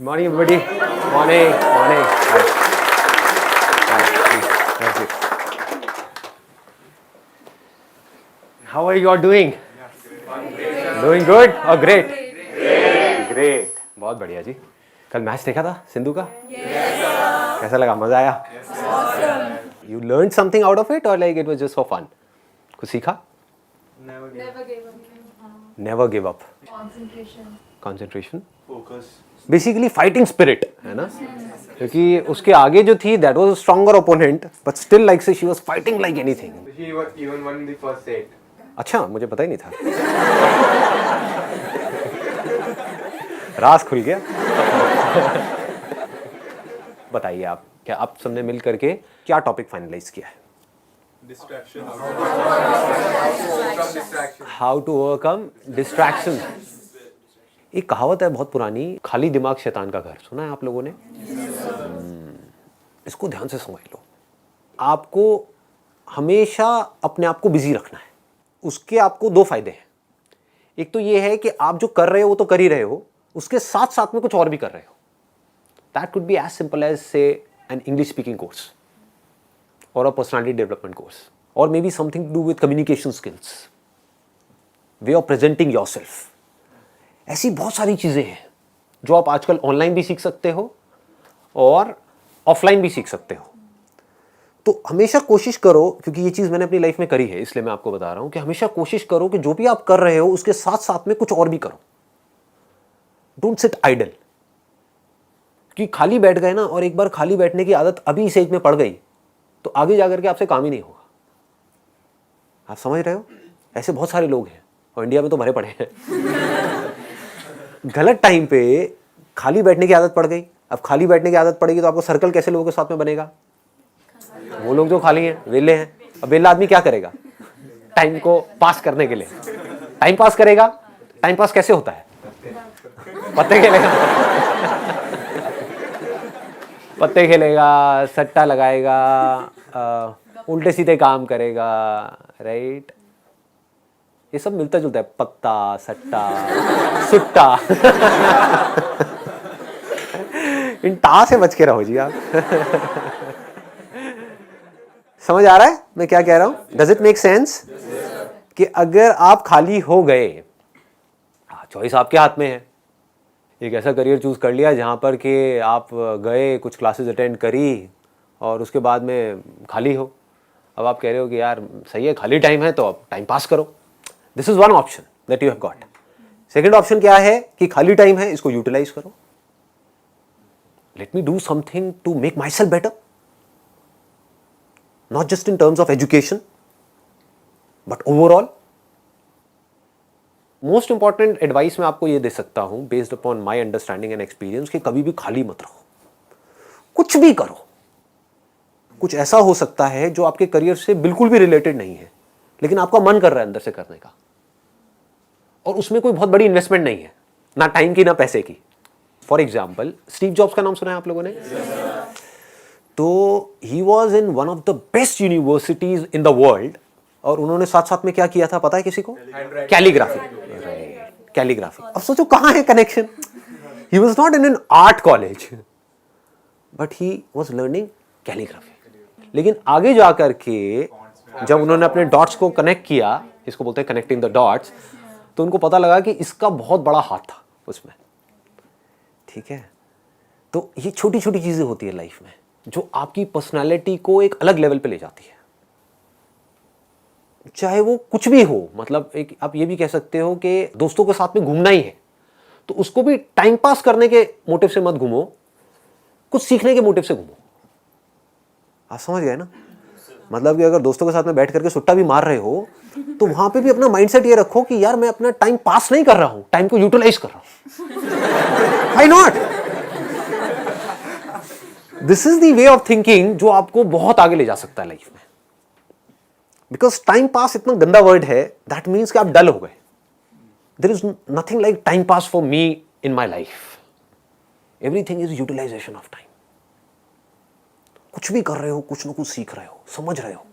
Morning, everybody. Morning, morning. Hi. Hi. Please, have a seat. How are you all doing? Doing good? Oh, great. Great. बहुत बढ़िया जी. कल match देखा था सिंधु का? कैसा लगा? मजा आया? You learned something out of it or like it was just for fun? कुछ सीखा? Never give up. Never give up. Concentration. Focus. Basically fighting spirit है ना, क्योंकि उसके आगे जो थी that was a stronger opponent but still like say she was fighting like anything. He even won the first set. अच्छा, मुझे पता ही नहीं था. राज खुल गया. बताइए आप, क्या आप सबने मिल करके क्या टॉपिक फाइनलाइज किया है? Distraction. How to overcome distraction. एक कहावत है बहुत पुरानी, खाली दिमाग शैतान का घर. सुना है आप लोगों ने? इसको ध्यान से समझ लो. आपको हमेशा अपने आप को बिजी रखना है. उसके आपको दो फायदे हैं. एक तो ये है कि आप जो कर रहे हो वो तो कर ही रहे हो, उसके साथ साथ में कुछ और भी कर रहे हो. That could be as simple as say an English speaking course और अ पर्सनालिटी डेवलपमेंट कोर्स और may be something to do with communication skills, way of presenting yourself. ऐसी बहुत सारी चीज़ें हैं जो आप आजकल ऑनलाइन भी सीख सकते हो और ऑफलाइन भी सीख सकते हो. तो हमेशा कोशिश करो, क्योंकि ये चीज़ मैंने अपनी लाइफ में करी है इसलिए मैं आपको बता रहा हूँ कि हमेशा कोशिश करो कि जो भी आप कर रहे हो उसके साथ साथ में कुछ और भी करो. Don't sit idle. कि खाली बैठ गए ना, और एक बार खाली बैठने की आदत अभी इस एज में पड़ गई तो आगे जाकर के आपसे काम ही नहीं होगा. आप समझ रहे हो? ऐसे बहुत सारे लोग हैं और इंडिया में तो भरे पड़े हैं. गलत टाइम पे खाली बैठने की आदत पड़ गई. अब खाली बैठने की आदत पड़ेगी तो आपको सर्कल कैसे लोगों के साथ में बनेगा? वो लोग जो खाली हैं, वेले हैं. अब वेला आदमी क्या करेगा टाइम को पास करने के लिए? टाइम पास करेगा. टाइम पास कैसे होता है? पत्ते खेलेगा. पत्ते खेलेगा, सट्टा लगाएगा, उल्टे सीधे काम करेगा. राइट? ये सब मिलता जुलता है. पत्ता, सट्टा, सुट्टा. इन टा से बच के रहो जी आप. समझ आ रहा है मैं क्या कह रहा हूं? Does it make sense? कि अगर आप खाली हो गए, चॉइस आपके हाथ में है. एक ऐसा करियर चूज कर लिया जहां पर कि आप गए, कुछ क्लासेस अटेंड करी और उसके बाद में खाली हो. अब आप कह रहे हो कि यार सही है, खाली टाइम है तो अब टाइम पास करो. This is one option that you have got. Second option क्या है कि खाली टाइम है, इसको यूटिलाइज करो. Let me do something to make myself better, not just in terms of education but overall. Most important advice मैं आपको ये दे सकता हूं based upon my understanding and experience कि कभी भी खाली मत रहो. कुछ भी करो. कुछ ऐसा हो सकता है जो आपके करियर से बिल्कुल भी रिलेटेड नहीं है लेकिन आपका मन कर रहा है अंदर से करने का, और उसमें कोई बहुत बड़ी इन्वेस्टमेंट नहीं है, ना टाइम की ना पैसे की. फॉर एग्जाम्पल, स्टीव जॉब्स का नाम सुना है आप लोगों ने? तो he was in one of the best universities in the world और उन्होंने साथ साथ में क्या किया था पता है किसी को? कैलीग्राफी. कैलीग्राफी. अब सोचो कहां है connection. He was not in an art college but he was learning calligraphy. लेकिन आगे जाकर के जब उन्होंने अपने डॉट्स को कनेक्ट किया, इसको बोलते हैं कनेक्टिंग द डॉट्स, तो उनको पता लगा कि इसका बहुत बड़ा हाथ था उसमें. ठीक है? तो ये छोटी छोटी चीजें होती है लाइफ में जो आपकी पर्सनालिटी को एक अलग लेवल पे ले जाती है. चाहे वो कुछ भी हो, मतलब एक आप ये भी कह सकते हो कि दोस्तों के साथ में घूमना ही है तो उसको भी टाइम पास करने के मोटिव से मत घूमो, कुछ सीखने के मोटिव से घूमो. आप समझ गए ना? मतलब कि अगर दोस्तों के साथ में बैठ करके सुट्टा भी मार रहे हो तो वहां पे भी अपना माइंडसेट ये रखो कि यार मैं अपना टाइम पास नहीं कर रहा हूं, टाइम को यूटिलाइज कर रहा हूं. Why not? This is the way of thinking जो आपको बहुत आगे ले जा सकता है लाइफ में. बिकॉज टाइम पास इतना गंदा वर्ड है, दैट मीन्स कि आप डल हो गए. There is nothing like time pass for me in my life. Everything is utilization of time. कुछ भी कर रहे हो, कुछ ना कुछ सीख रहे हो, समझ रहे हो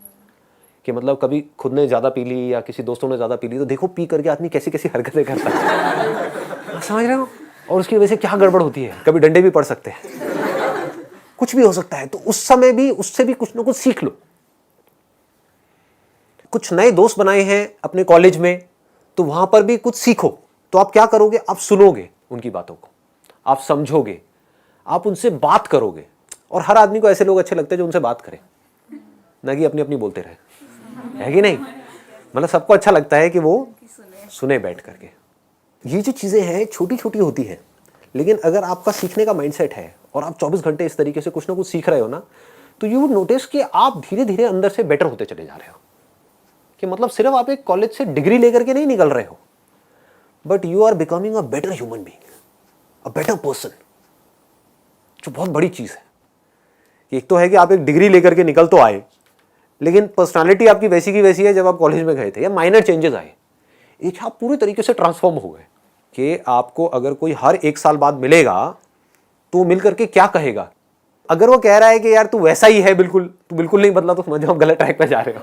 कि मतलब कभी खुद ने ज्यादा पी ली या किसी दोस्तों ने ज्यादा पी ली तो देखो पी करके आदमी कैसी कैसी हरकतें करता है. समझ रहे हो? और उसकी वजह से क्या गड़बड़ होती है, कभी डंडे भी पड़ सकते हैं, कुछ भी हो सकता है। तो उस समय भी उससे भी कुछ ना कुछ सीख लो। कुछ नए दोस्त बनाए हैं अपने कॉलेज में, तो वहां पर भी कुछ सीखो। तो आप क्या करोगे, आप सुनोगे उनकी बातों को, आप समझोगे, आप उनसे बात करोगे। और हर आदमी को ऐसे लोग अच्छे लगते हैं जो उनसे बात करें, ना कि अपनी अपनी बोलते रहे, है कि नहीं? मतलब सबको अच्छा लगता है कि वो सुने बैठ करके। ये जो चीज़ें हैं छोटी छोटी होती हैं, लेकिन अगर आपका सीखने का माइंडसेट है और आप 24 घंटे इस तरीके से कुछ ना कुछ सीख रहे हो ना, तो यू वुड नोटिस कि आप धीरे धीरे अंदर से बेटर होते चले जा रहे हो। कि मतलब सिर्फ आप एक कॉलेज से डिग्री लेकर के नहीं निकल रहे हो, but you are becoming a better human being, a better person, जो बहुत बड़ी चीज़ है। एक तो है कि आप एक डिग्री लेकर के निकल तो आए, लेकिन पर्सनालिटी आपकी वैसी की वैसी है जब आप कॉलेज में गए थे, या माइनर चेंजेस आए, एक आप पूरी तरीके से ट्रांसफॉर्म हो गए। कि आपको अगर कोई हर 1 साल बाद मिलेगा तो मिल करके क्या कहेगा? अगर वो कह रहा है कि यार तू वैसा ही है बिल्कुल, तू बिल्कुल नहीं बदला, तो समझो आप गलत ट्रैक पे जा रहे हो।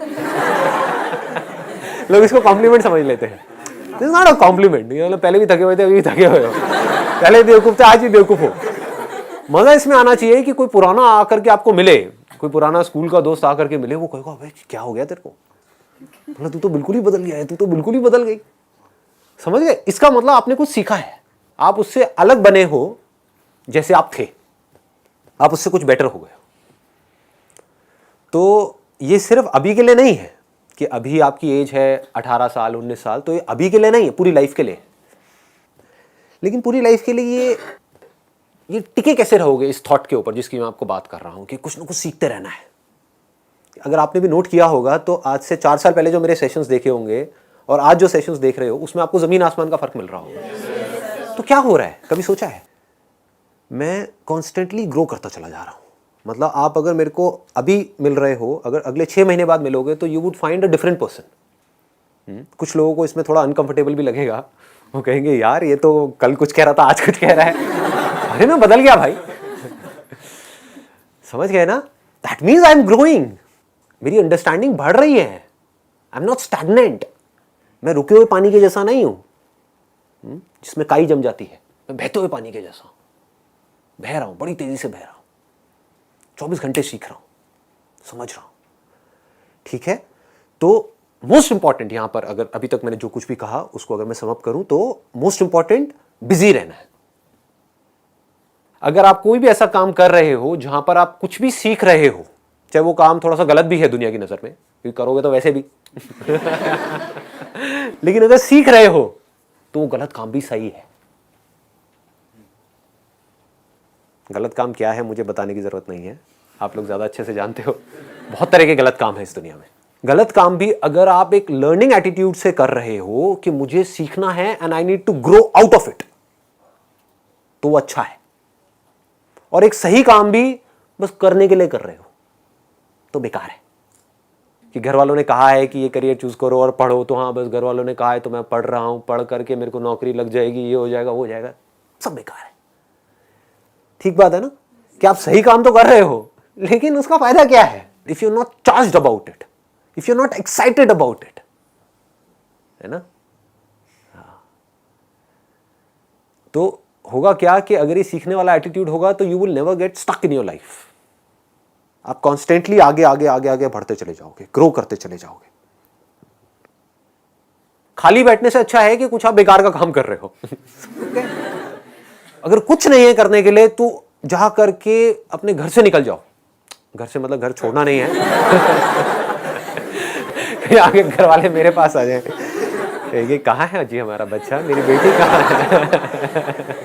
लोग इसको कॉम्प्लीमेंट समझ लेते हैं। This is not a compliment. मतलब पहले भी थके हुए थे, अभी भी थके हुए हो, पहले बेवकूफ थे, आज भी बेवकूफ हो। मजा इसमें आना चाहिए कि कोई पुराना आकर के आपको मिले, कोई पुराना स्कूल का दोस्त आकर के मिले, वो कहेगा भाई क्या हो गया तेरे को, मतलब तू तो बिल्कुल ही बदल गया है, तू तो बिल्कुल ही बदल गई। समझ गए? इसका मतलब आपने कुछ सीखा है, आप उससे अलग बने हो, जैसे आप थे, आप उससे कुछ बेटर हो गए। तो ये सिर्फ अभी के लिए नहीं है कि अभी आपकी एज है 18 साल 19 साल, तो ये अभी के लिए नहीं है, पूरी लाइफ के लिए। लेकिन पूरी लाइफ के लिए ये टिके कैसे रहोगे इस थॉट के ऊपर जिसकी मैं आपको बात कर रहा हूं कि कुछ ना कुछ सीखते रहना है। अगर आपने भी नोट किया होगा तो आज से 4 साल पहले जो मेरे सेशंस देखे होंगे और आज जो सेशंस देख रहे हो, उसमें आपको जमीन आसमान का फर्क मिल रहा होगा। तो क्या हो रहा है, कभी सोचा है? मैं कॉन्स्टेंटली ग्रो करता चला जा रहा हूं। मतलब आप अगर मेरे को अभी मिल रहे हो, अगर अगले 6 महीने बाद मिलोगे तो you would find a different person. कुछ लोगों को इसमें थोड़ा अनकंफर्टेबल भी लगेगा, वो कहेंगे यार ये तो कल कुछ कह रहा था आज कुछ कह रहा है, अरे मैं बदल गया भाई। समझ गए ना? That means I am growing, मेरी अंडरस्टैंडिंग बढ़ रही है, आई एम नॉट स्टैग्नेंट। मैं रुके हुए पानी के जैसा नहीं हूं जिसमें काई जम जाती है, मैं बहते हुए पानी के जैसा बह रहा हूं, बड़ी तेजी से बह रहा हूं, 24 घंटे सीख रहा हूं, समझ रहा हूं। ठीक है? तो मोस्ट इंपॉर्टेंट यहां पर, अगर अभी तक मैंने जो कुछ भी कहा उसको अगर मैं सम अप करूं, तो मोस्ट इंपॉर्टेंट बिजी रहना है। अगर आप कोई भी ऐसा काम कर रहे हो जहां पर आप कुछ भी सीख रहे हो, चाहे वो काम थोड़ा सा गलत भी है दुनिया की नजर में, क्योंकि करोगे तो वैसे भी लेकिन अगर सीख रहे हो तो वो गलत काम भी सही है। गलत काम क्या है मुझे बताने की जरूरत नहीं है, आप लोग ज्यादा अच्छे से जानते हो। बहुत तरह के गलत काम है इस दुनिया में। गलत काम भी अगर आप एक लर्निंग एटीट्यूड से कर रहे हो कि मुझे सीखना है and I need to grow out of it, तो वो अच्छा है। और एक सही काम भी बस करने के लिए कर रहे हो तो बेकार है। कि घर वालों ने कहा है कि ये करियर चूज करो और पढ़ो, तो हाँ बस घर वालों ने कहा है तो मैं पढ़ रहा हूं, पढ़ करके मेरे को नौकरी लग जाएगी, ये हो जाएगा वो हो जाएगा, सब बेकार है। ठीक बात है ना? कि आप सही काम तो कर रहे हो लेकिन उसका फायदा क्या है if you are not charged about it, if you are not excited about it, है ना? तो होगा क्या कि अगर ये सीखने वाला एटीट्यूड होगा तो you will never get stuck in your life. आप कॉन्स्टेंटली आगे आगे आगे आगे बढ़ते चले जाओगे, ग्रो करते चले जाओगे। खाली बैठने से अच्छा है कि कुछ आप बेकार का काम कर रहे हो। अगर कुछ नहीं है करने के लिए तो जा करके अपने घर से निकल जाओ। घर से मतलब घर छोड़ना नहीं है। आगे घर वाले मेरे पास आ जाए, ये कहाँ है जी हमारा बच्चा, मेरी बेटी कहाँ है।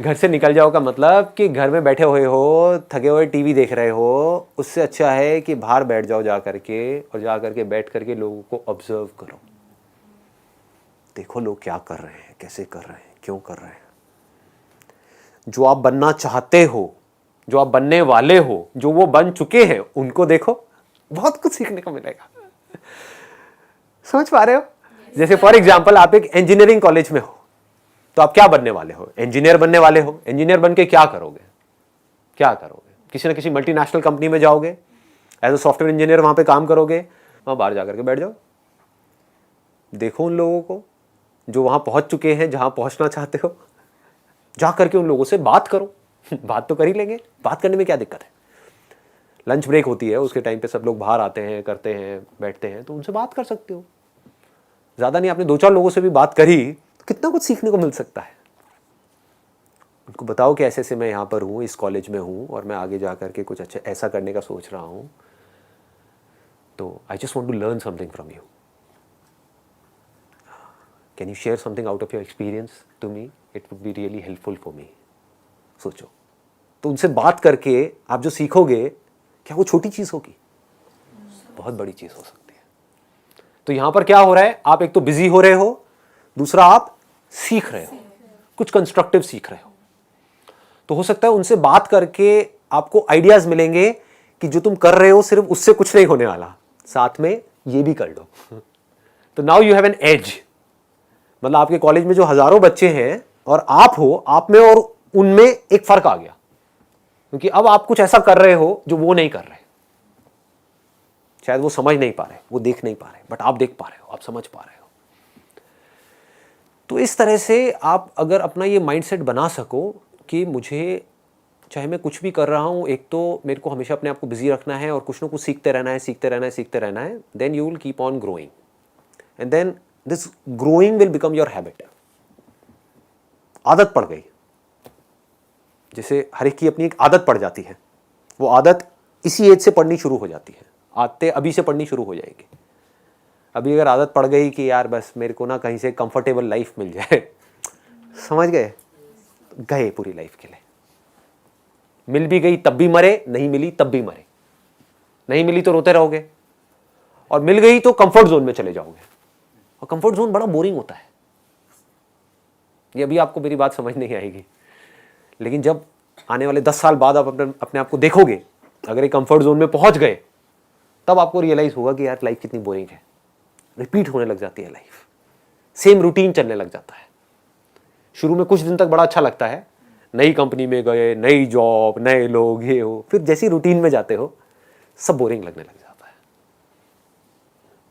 घर से निकल जाओ का मतलब कि घर में बैठे हुए हो, थके हुए टीवी देख रहे हो, उससे अच्छा है कि बाहर बैठ जाओ जा करके, और जा करके बैठ करके लोगों को ऑब्जर्व करो। देखो लोग क्या कर रहे हैं, कैसे कर रहे हैं, क्यों कर रहे हैं। जो आप बनना चाहते हो, जो आप बनने वाले हो, जो वो बन चुके हैं, उनको देखो, बहुत कुछ सीखने को मिलेगा। समझ पा रहे हो? जैसे फॉर एग्जाम्पल आप एक इंजीनियरिंग कॉलेज में हो, तो आप क्या बनने वाले हो? इंजीनियर बनने वाले हो। इंजीनियर बन के क्या करोगे? क्या करोगे? किसी ना किसी मल्टीनेशनल कंपनी में जाओगे, एज अ सॉफ्टवेयर इंजीनियर वहां पे काम करोगे, वहां बाहर जाकर के बैठ जाओ। देखो उन लोगों को जो वहां पहुंच चुके हैं, जहां पहुंचना चाहते हो। जा करके उन लोगों से बात करो। बात तो कर ही लेंगे, बात करने में क्या दिक्कत है। लंच ब्रेक होती है, उसके टाइम पे सब लोग बाहर आते हैं, करते हैं, बैठते हैं, तो उनसे बात कर सकते हो। ज़्यादा नहीं, आपने 2-4 लोगों से भी बात करी तो कितना कुछ सीखने को मिल सकता है। उनको बताओ कि ऐसे ऐसे मैं यहाँ पर हूँ, इस कॉलेज में हूँ और मैं आगे जा कर के कुछ अच्छा ऐसा करने का सोच रहा हूँ, तो I just want to learn something from you, can you share something out of your experience to me, it would be really helpful for me. सोचो, तो उनसे बात करके आप जो सीखोगे, क्या वो छोटी चीज़ होगी? बहुत बड़ी चीज़ हो सकती है। तो यहां पर क्या हो रहा है, आप एक तो बिजी हो रहे हो, दूसरा आप सीख रहे हो, कुछ कंस्ट्रक्टिव सीख रहे हो। तो हो सकता है उनसे बात करके आपको आइडियाज मिलेंगे कि जो तुम कर रहे हो सिर्फ उससे कुछ नहीं होने वाला, साथ में ये भी कर लो। तो now you have an edge. मतलब आपके कॉलेज में जो हजारों बच्चे हैं और आप हो, आप में और उनमें एक फर्क आ गया, क्योंकि अब आप कुछ ऐसा कर रहे हो जो वो नहीं कर रहे। शायद वो समझ नहीं पा रहे, वो देख नहीं पा रहे, बट आप देख पा रहे हो, आप समझ पा रहे हो। तो इस तरह से आप अगर अपना ये माइंडसेट बना सको कि मुझे चाहे मैं कुछ भी कर रहा हूं, एक तो मेरे को हमेशा अपने आप को बिजी रखना है और कुछ ना कुछ सीखते रहना है, सीखते रहना है, सीखते रहना है, then you will keep on growing and then this growing will become your habit. आदत पड़ गई, जैसे हर एक की अपनी एक आदत पड़ जाती है, वो आदत इसी एज से पढ़नी शुरू हो जाती है, आदतें अभी से पढ़नी शुरू हो जाएगी। अभी अगर आदत पड़ गई कि यार बस मेरे को ना कहीं से कंफर्टेबल लाइफ मिल जाए, समझ गए, गए पूरी लाइफ के लिए। मिल भी गई तब भी मरे, नहीं मिली तब भी मरे, नहीं मिली तो रोते रहोगे, और मिल गई तो कंफर्ट जोन में चले जाओगे, और कंफर्ट जोन बड़ा बोरिंग होता है। ये अभी आपको मेरी बात समझ नहीं आएगी, लेकिन जब आने वाले 10 साल बाद आप अपने आप को देखोगे, अगर एक कंफर्ट जोन में पहुंच गए, तब आपको रियलाइज होगा कि यार लाइफ कितनी बोरिंग है। रिपीट होने लग जाती है लाइफ, सेम रूटीन चलने लग जाता है। शुरू में कुछ दिन तक बड़ा अच्छा लगता है, नई कंपनी में गए, नई जॉब, नए लोग, ये हो, फिर जैसी रूटीन में जाते हो सब बोरिंग लगने लग जाता है।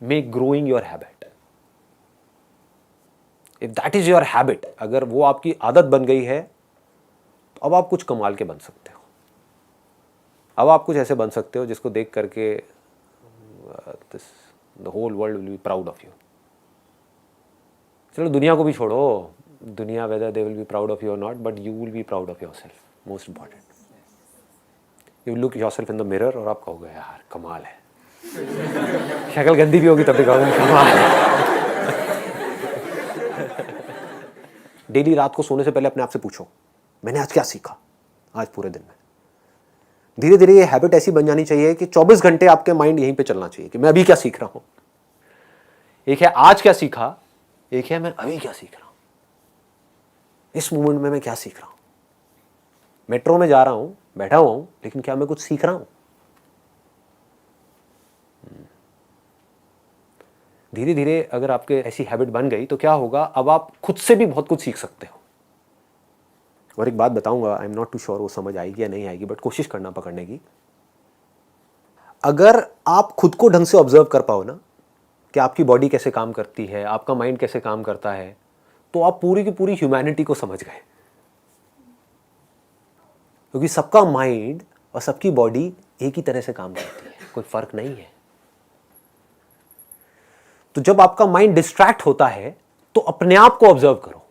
Make growing your habit. If that is your habit, अगर वो आपकी आदत बन गई है, तो अब आप कुछ कमाल के बन सकते हो। अब आप कुछ ऐसे बन सकते हो जिसको देख करके the whole world will be proud of you. चलो दुनिया को भी छोड़ो, दुनिया whether they will be proud of you और not, but you will be proud of yourself, most important. You look yourself in the mirror और आप कहोगे यार कमाल है। शक्ल गंदी भी होगी तब भी कहोगे कमाल है। डेली रात को सोने से पहले अपने आप से पूछो, मैंने आज क्या सीखा आज पूरे दिन में। धीरे धीरे ये हैबिट ऐसी बन जानी चाहिए कि 24 घंटे आपके माइंड यहीं पे चलना चाहिए कि मैं अभी क्या सीख रहा हूं। एक है आज क्या सीखा, एक है मैं अभी क्या सीख रहा हूं, इस मोमेंट में मैं क्या सीख रहा हूं। मेट्रो में जा रहा हूं, बैठा हुआ हूं, लेकिन क्या मैं कुछ सीख रहा हूं। धीरे धीरे अगर आपके ऐसी हैबिट बन गई तो क्या होगा, अब आप खुद से भी बहुत कुछ सीख सकते हो। और एक बात बताऊंगा, I am not too sure वो समझ आएगी या नहीं आएगी, बट कोशिश करना पकड़ने की। अगर आप खुद को ढंग से ऑब्जर्व कर पाओ ना कि आपकी बॉडी कैसे काम करती है, आपका माइंड कैसे काम करता है, तो आप पूरी की पूरी ह्यूमैनिटी को समझ गए। क्योंकि सबका माइंड और सबकी बॉडी एक ही तरह से काम करती है, कोई फर्क नहीं है। तो जब आपका माइंड डिस्ट्रैक्ट होता है तो अपने आप को ऑब्जर्व करो।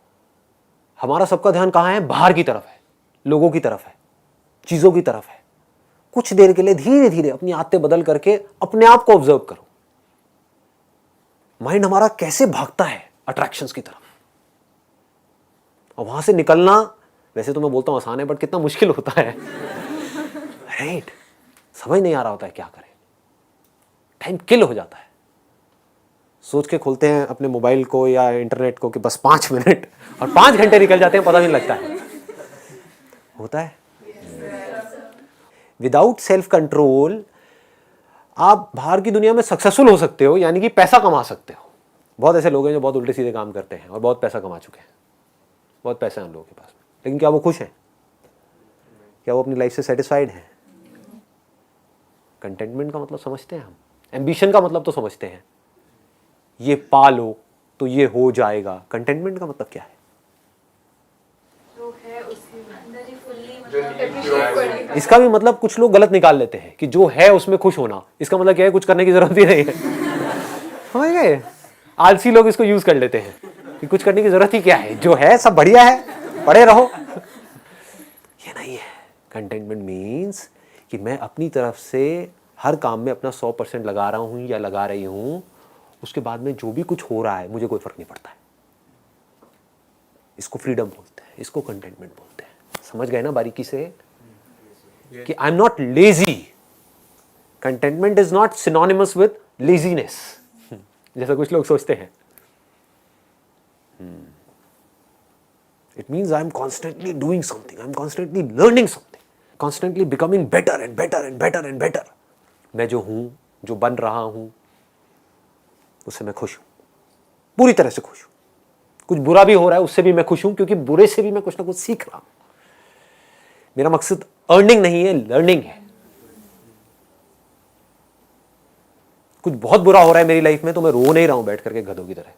हमारा सबका ध्यान कहां है, बाहर की तरफ है, लोगों की तरफ है, चीजों की तरफ है। कुछ देर के लिए धीरे धीरे अपनी आदतें बदल करके अपने आप को ऑब्जर्व करो। माइंड हमारा कैसे भागता है अट्रैक्शंस की तरफ, और वहां से निकलना, वैसे तो मैं बोलता हूं आसान है, बट कितना मुश्किल होता है। राइट, समझ नहीं आ रहा होता है क्या करें, टाइम किल हो जाता है। सोच के खोलते हैं अपने मोबाइल को या इंटरनेट को कि बस 5 मिनट, और 5 घंटे निकल जाते हैं, पता नहीं लगता है। होता है। विदाउट सेल्फ कंट्रोल आप बाहर की दुनिया में सक्सेसफुल हो सकते हो, यानी कि पैसा कमा सकते हो। बहुत ऐसे लोग हैं जो बहुत उल्टे सीधे काम करते हैं और बहुत पैसा कमा चुके हैं, बहुत पैसा है उन लोगों के पास, लेकिन क्या वो खुश हैं? क्या वो अपनी लाइफ से सेटिस्फाइड हैं? कंटेंटमेंट का मतलब समझते हैं हम, एम्बिशन का मतलब तो समझते हैं, ये पालो तो ये हो जाएगा। कंटेंटमेंट का मतलब क्या है? तो है इसका भी मतलब कुछ लोग गलत निकाल लेते हैं कि जो है उसमें खुश होना, इसका मतलब क्या है, कुछ करने की जरूरत ही नहीं है। समझ गए? आलसी लोग इसको यूज कर लेते हैं कि कुछ करने की जरूरत ही क्या है, जो है सब बढ़िया है, पड़े रहो। ये नहीं है। कंटेंटमेंट मीन्स कि मैं अपनी तरफ से हर काम में अपना 100% लगा रहा हूं या लगा रही हूं, उसके बाद में जो भी कुछ हो रहा है मुझे कोई फर्क नहीं पड़ता है। इसको फ्रीडम बोलते हैं, इसको कंटेंटमेंट बोलते हैं। समझ गए ना बारीकी से कि I am not lazy. Contentment is not synonymous with laziness, जैसा कुछ लोग सोचते हैं। It means I am constantly doing something, I am constantly learning something, constantly becoming better and better and better and better. मैं जो हूं, जो बन रहा हूं, उससे मैं खुश हूं, पूरी तरह से खुश हूं। कुछ बुरा भी हो रहा है उससे भी मैं खुश हूं, क्योंकि बुरे से भी मैं कुछ ना कुछ सीख रहा हूं। मेरा मकसद अर्निंग नहीं है, लर्निंग है। कुछ बहुत बुरा हो रहा है मेरी लाइफ में तो मैं रो नहीं रहा हूं बैठ करके गधों की तरह,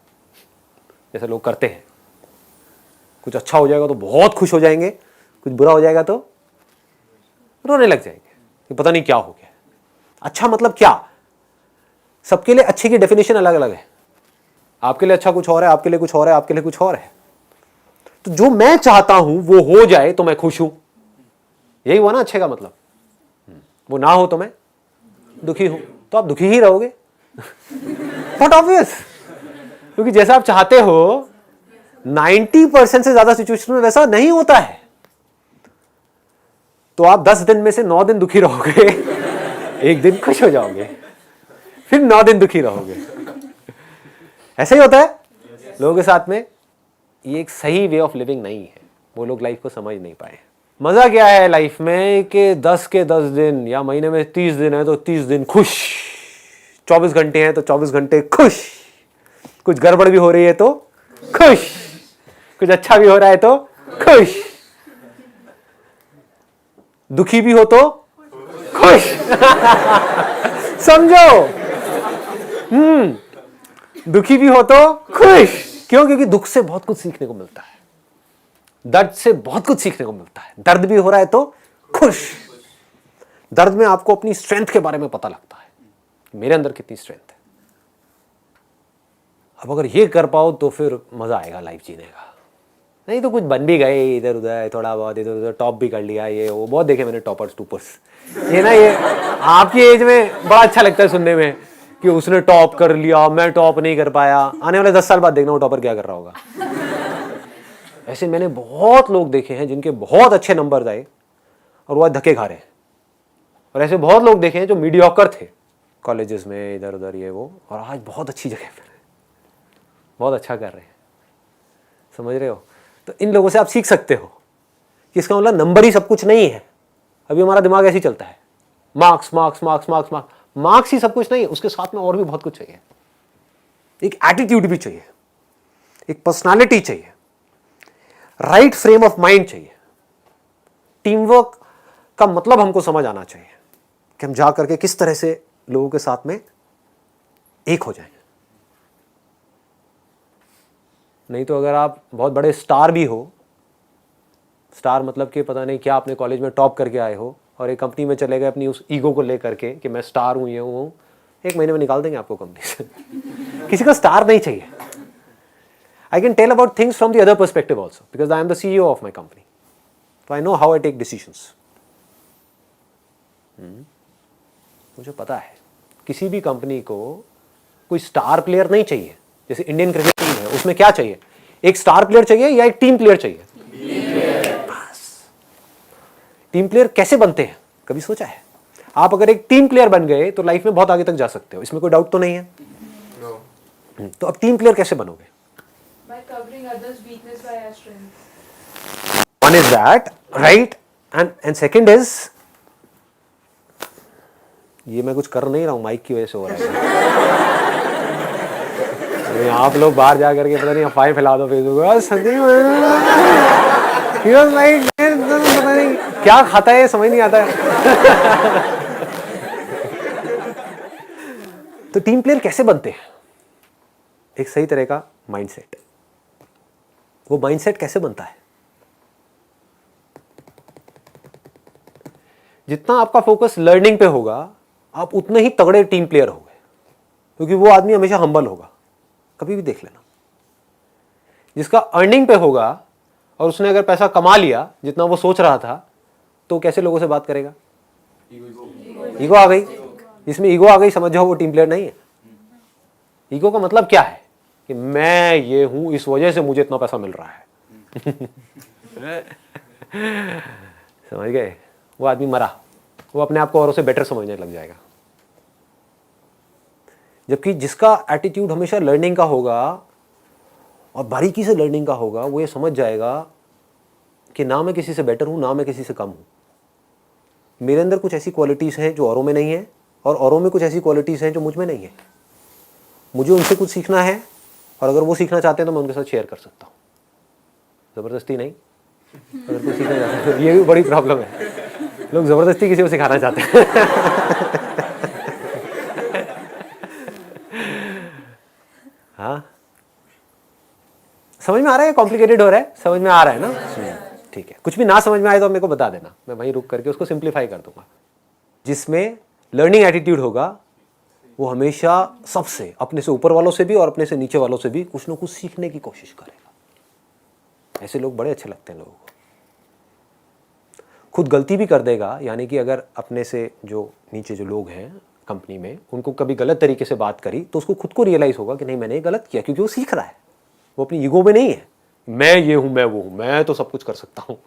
जैसे लोग करते हैं। कुछ अच्छा हो जाएगा तो बहुत खुश हो जाएंगे, कुछ बुरा हो जाएगा तो रोने लग जाएंगे कि पता नहीं क्या हो गया। अच्छा मतलब क्या? सबके लिए अच्छे की डेफिनेशन अलग अलग है। आपके लिए अच्छा कुछ और है, आपके लिए कुछ और है, आपके लिए कुछ और है। तो जो मैं चाहता हूं वो हो जाए तो मैं खुश हूं। यही हुआ ना अच्छे का मतलब। वो ना हो तो मैं दुखी हूं, तो आप दुखी ही रहोगे। नॉट ऑब्वियस, क्योंकि जैसा आप चाहते हो 90% से ज्यादा सिचुएशन में वैसा नहीं होता है। तो आप 10 दिन में से 9 दिन दुखी रहोगे, एक दिन खुश हो जाओगे, फिर 9 दिन दुखी रहोगे। ऐसा ही होता है लोगों के साथ में। ये एक सही वे ऑफ लिविंग नहीं है, वो लोग लाइफ को समझ नहीं पाए। मजा क्या है लाइफ में कि 10 के 10 दिन या महीने में 30 दिन है तो 30 दिन खुश, 24 घंटे हैं तो 24 घंटे खुश, कुछ गड़बड़ भी हो रही है तो खुश, कुछ अच्छा भी हो रहा है तो खुश, दुखी भी हो तो खुश। समझो, दुखी भी हो तो खुश। क्यों? क्योंकि दुख से बहुत कुछ सीखने को मिलता है, दर्द से बहुत कुछ सीखने को मिलता है। दर्द भी हो रहा है तो खुश। दर्द में आपको अपनी स्ट्रेंथ के बारे में पता लगता है, मेरे अंदर कितनी स्ट्रेंथ है। अब अगर ये कर पाओ तो फिर मजा आएगा लाइफ जीने का। नहीं तो कुछ बन भी गए इधर उधर, थोड़ा बहुत इधर उधर टॉप भी कर लिया, ये वो बहुत देखे मैंने टॉपर्स टूपर्स। ये ना, ये आपकी एज में बड़ा अच्छा लगता है सुनने में कि उसने टॉप कर लिया, मैं टॉप नहीं कर पाया। आने वाले 10 साल बाद देखना वो टॉपर क्या कर रहा होगा। ऐसे मैंने बहुत लोग देखे हैं जिनके बहुत अच्छे नंबर आए और वो आज धक्के खा रहे हैं, और ऐसे बहुत लोग देखे हैं जो मीडियोकर थे कॉलेजेस में इधर उधर ये वो, और आज बहुत अच्छी जगह पर बहुत अच्छा कर रहे हैं। समझ रहे हो? तो इन लोगों से आप सीख सकते हो कि इसका मतलब नंबर ही सब कुछ नहीं है। अभी हमारा दिमाग ऐसे ही चलता है, marks marks marks marks marks. Marks ही सब कुछ नहीं है, उसके साथ में और भी बहुत कुछ चाहिए। एक एटीट्यूड भी चाहिए, एक पर्सनालिटी चाहिए, राइट फ्रेम ऑफ माइंड चाहिए। टीम वर्क का मतलब हमको समझ आना चाहिए कि हम जा करके किस तरह से लोगों के साथ में एक हो जाएं। नहीं तो अगर आप बहुत बड़े स्टार भी हो, स्टार मतलब कि पता नहीं क्या आपने कॉलेज में टॉप करके आए हो और एक कंपनी में चले गए अपनी उस ईगो को लेकर के कि मैं स्टार हूं, ये हूं, 1 महीने में निकाल देंगे आपको कंपनी से। किसी को स्टार नहीं चाहिए। I can tell about things from the other perspective also because I am the CEO of my company, तो I know how I take decisions. मुझे पता है किसी भी कंपनी को कोई स्टार प्लेयर नहीं चाहिए। जैसे इंडियन क्रिकेट टीम है, उसमें क्या चाहिए? एक स्टार प्लेयर चाहिए या एक टीम प्लेयर चाहिए? बस। टीम प्लेयर कैसे बनते हैं कभी सोचा है? आप अगर एक टीम प्लेयर बन गए तो लाइफ में बहुत आगे तक जा सकते हो, इसमें कोई डाउट तो नहीं है। तो अब टीम प्लेयर कैसे बनोगे? By covering others' weakness by our strength. One is that, right? And second is, ये मैं कुछ कर नहीं रहा हूँ, माइक की वजह से हो रहा है। आप लोग बाहर जा करके पता नहीं अफवाहें फैला दो फेसबुक, संदीप पता नहीं क्या खाता है, समझ नहीं आता है। तो टीम प्लेयर कैसे बनते हैं? एक सही तरह का माइंडसेट। वो माइंडसेट कैसे बनता है? जितना आपका फोकस लर्निंग पे होगा आप उतने ही तगड़े टीम प्लेयर होगे, क्योंकि वो आदमी हमेशा हम्बल होगा। कभी भी देख लेना, जिसका अर्निंग पे होगा और उसने अगर पैसा कमा लिया जितना वो सोच रहा था, तो कैसे लोगों से बात करेगा? ईगो आ गई। जिसमें ईगो आ गई समझ जाओ वो टीम प्लेयर नहीं है। ईगो का मतलब क्या है कि मैं ये हूं, इस वजह से मुझे इतना पैसा मिल रहा है। समझ गए? वो आदमी मरा, वो अपने आप को औरों से बेटर समझने लग जाएगा। जबकि जिसका एटीट्यूड हमेशा लर्निंग का होगा और बारीकी से लर्निंग का होगा, वो ये समझ जाएगा कि ना मैं किसी से बेटर हूं, ना मैं किसी से कम हूं। मेरे अंदर कुछ ऐसी क्वालिटीज़ हैं जो औरों में नहीं है, और औरों में कुछ ऐसी क्वालिटीज़ हैं जो मुझ में नहीं है। मुझे उनसे कुछ सीखना है, और अगर वो सीखना चाहते हैं तो मैं उनके साथ शेयर कर सकता हूँ, ज़बरदस्ती नहीं। अगर कोई सीखना चाहता है, ये भी बड़ी प्रॉब्लम है, लोग ज़बरदस्ती किसी को सिखाना चाहते हैं। हाँ, समझ में आ रहा है? कॉम्प्लिकेटेड हो रहा है? समझ में आ रहा है ना? ठीक है। कुछ भी ना समझ में आए तो मेरे को बता देना, मैं वहीं रुक करके उसको सिंप्लीफाई कर दूंगा। जिसमें लर्निंग एटीट्यूड होगा वो हमेशा सबसे, अपने से ऊपर वालों से भी और अपने से नीचे वालों से भी कुछ ना कुछ सीखने की कोशिश करेगा। ऐसे लोग बड़े अच्छे लगते हैं लोगों को। खुद गलती भी कर देगा, यानी कि अगर अपने से जो नीचे जो लोग हैं कंपनी में, उनको कभी गलत तरीके से बात करी तो उसको खुद को रियलाइज़ होगा कि नहीं मैंने ये गलत किया, क्योंकि वो सीख रहा है। वो अपनी ईगो में नहीं है, मैं ये हूँ, मैं वो हूँ, मैं तो सब कुछ कर सकता हूँ।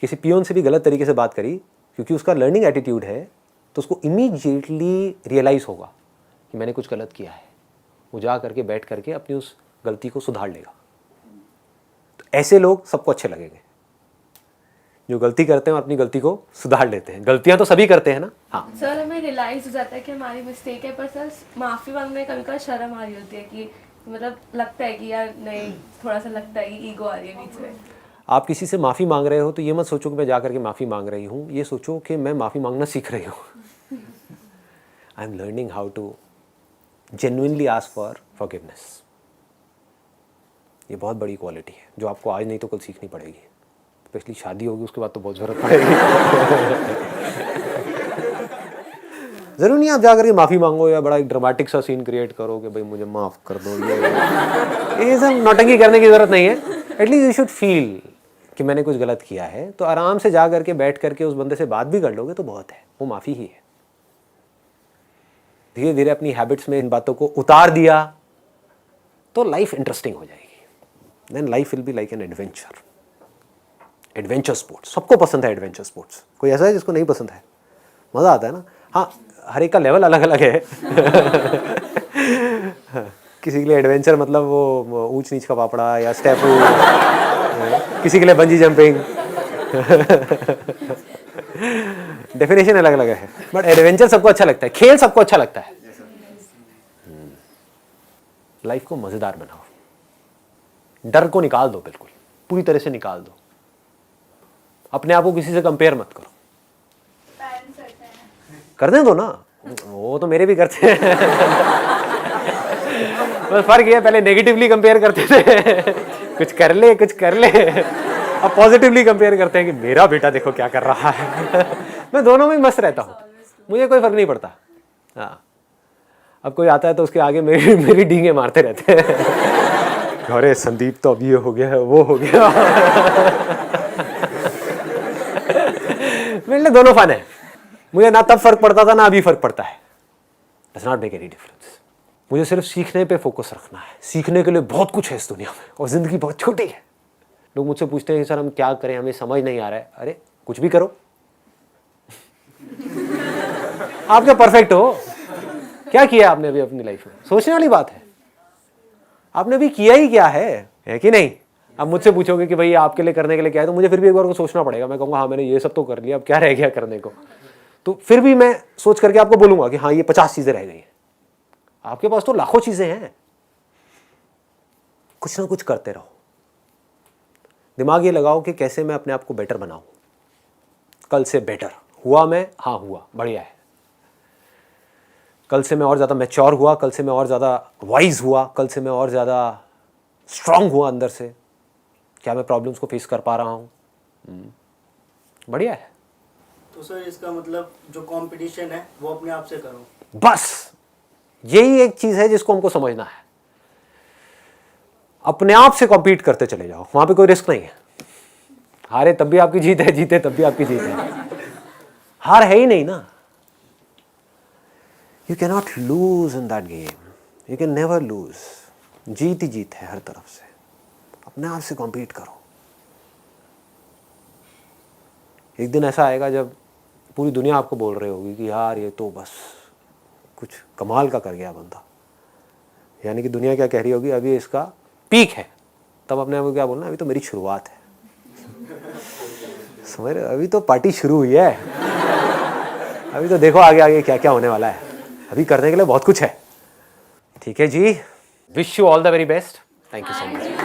किसी पियोन से भी गलत तरीके से बात करी, क्योंकि उसका लर्निंग एटीट्यूड है, तो उसको इमीडिएटली रियलाइज़ होगा कि मैंने कुछ गलत किया है। वो जा करके बैठ करके अपनी उस गलती को सुधार लेगा। तो ऐसे लोग सबको अच्छे लगेंगे, जो गलती करते हैं और अपनी गलती को सुधार लेते हैं। गलतियां तो सभी करते हैं ना। हाँ सर, हमें रियलाइज हो जाता है कि हमारी मिस्टेक है, पर सर माफ़ी मांगने में कभी कभी शर्म आ रही होती है कि मतलब लगता है कि यार नहीं, थोड़ा सा लगता है कि ईगो आ रही है बीच में। आप किसी से माफ़ी मांग रहे हो तो ये मत सोचो कि मैं जा करके माफ़ी मांग रही हूँ, ये सोचो कि मैं माफ़ी मांगना सीख रही हूँ। I am learning how to genuinely ask for forgiveness. ये बहुत बड़ी क्वालिटी है जो आपको आज नहीं तो कल सीखनी पड़ेगी। स्पेशली शादी होगी उसके बाद तो बहुत ज़रूरत पड़ेगी। ज़रूर नहीं आप जा करके माफ़ी मांगो या बड़ा एक ड्रामेटिक सा सीन क्रिएट करो कि भाई मुझे माफ़ कर दो, ये सब नौटंकी करने की ज़रूरत नहीं है। एटलीस्ट यू शुड फील कि मैंने कुछ गलत किया है, तो आराम से जा करके बैठ करके उस बंदे से बात भी कर लोगे तो बहुत है, वो माफ़ी ही है। धीरे धीरे अपनी हैबिट्स में इन बातों को उतार दिया तो लाइफ इंटरेस्टिंग हो जाएगी। Then life will be like an adventure. Adventure sports सबको पसंद है। एडवेंचर स्पोर्ट्स कोई ऐसा है जिसको नहीं पसंद है? मज़ा आता है ना। हाँ, हर एक का लेवल अलग अलग है। किसी के लिए एडवेंचर मतलब वो ऊंच नीच का पापड़ा या स्टेपू, किसी के लिए बंजी जंपिंग। डेफिनेशन अलग अलग है, बट एडवेंचर सबको अच्छा लगता है, खेल सबको अच्छा लगता है। लाइफ को मजेदार बनाओ, डर को निकाल दो, बिल्कुल पूरी तरह से निकाल दो। अपने आप को किसी से कंपेयर मत करो। कर दे दो ना, वो तो मेरे भी करते हैं। बस फर्क ये पहले नेगेटिवली कंपेयर करते थे, कुछ कर ले कुछ कर ले। अब पॉजिटिवली कंपेयर करते हैं कि मेरा बेटा देखो क्या कर रहा है। मैं दोनों में मस्त रहता हूँ, मुझे कोई फर्क नहीं पड़ता। हाँ, अब कोई आता है तो उसके आगे मेरी डींगे मारते रहते हैं। अरे संदीप तो अब ये हो गया है, वो हो गया। मेरे लिए दोनों फन है। मुझे ना तब फर्क पड़ता था ना अभी फर्क पड़ता है। Does not make any difference. मुझे सिर्फ सीखने पे फोकस रखना है। सीखने के लिए बहुत कुछ है इस दुनिया में और जिंदगी बहुत छोटी है। लोग मुझसे पूछते हैं कि सर हम क्या करें, हमें समझ नहीं आ रहा है। अरे कुछ भी करो। आप क्या परफेक्ट हो? क्या किया आपने अभी अपनी लाइफ में? सोचने वाली बात है। आपने अभी किया ही क्या है कि नहीं? अब मुझसे पूछोगे कि भाई आपके लिए करने के लिए क्या है, तो मुझे फिर भी एक बार को सोचना पड़ेगा। मैं कहूँगा हाँ मैंने ये सब तो कर लिया, अब क्या रह गया करने को। तो फिर भी मैं सोच करके आपको बोलूंगा कि हाँ ये 50 चीजें रह गई हैं। आपके पास तो लाखों चीजें हैं। कुछ ना कुछ करते रहो। दिमाग ये लगाओ कि कैसे मैं अपने आप को बेटर बनाऊं, कल से बेटर हुआ मैं, हाँ हुआ, बढ़िया है। कल से मैं और ज़्यादा मैच्योर हुआ, कल से मैं और ज़्यादा वाइज हुआ, कल से मैं और ज़्यादा स्ट्रांग हुआ अंदर से। क्या मैं प्रॉब्लम्स को फेस कर पा रहा हूँ? बढ़िया है। तो सर इसका मतलब जो कंपटीशन है वो अपने आप से करो। बस यही एक चीज है जिसको हमको समझना है। अपने आप से कॉम्पीट करते चले जाओ, वहां पे कोई रिस्क नहीं है। हारे तब भी आपकी जीत है, जीते तब भी आपकी जीत है, हार है ही नहीं ना। You can not lose in that game, you can never lose. जीत ही जीत है हर तरफ से। अपने आप से कॉम्पीट करो। एक दिन ऐसा आएगा जब पूरी दुनिया आपको बोल रही होगी कि यार ये तो बस कुछ कमाल का कर गया बंदा, यानी कि दुनिया क्या कह रही होगी, अभी इसका पीक है। तब अपने आप को क्या बोलना, अभी तो मेरी शुरुआत है। समझ रहे हो? अभी तो पार्टी शुरू हुई है, अभी तो देखो आगे आगे क्या क्या होने वाला है। अभी करने के लिए बहुत कुछ है। ठीक है जी, wish you all the very best. Thank you so much.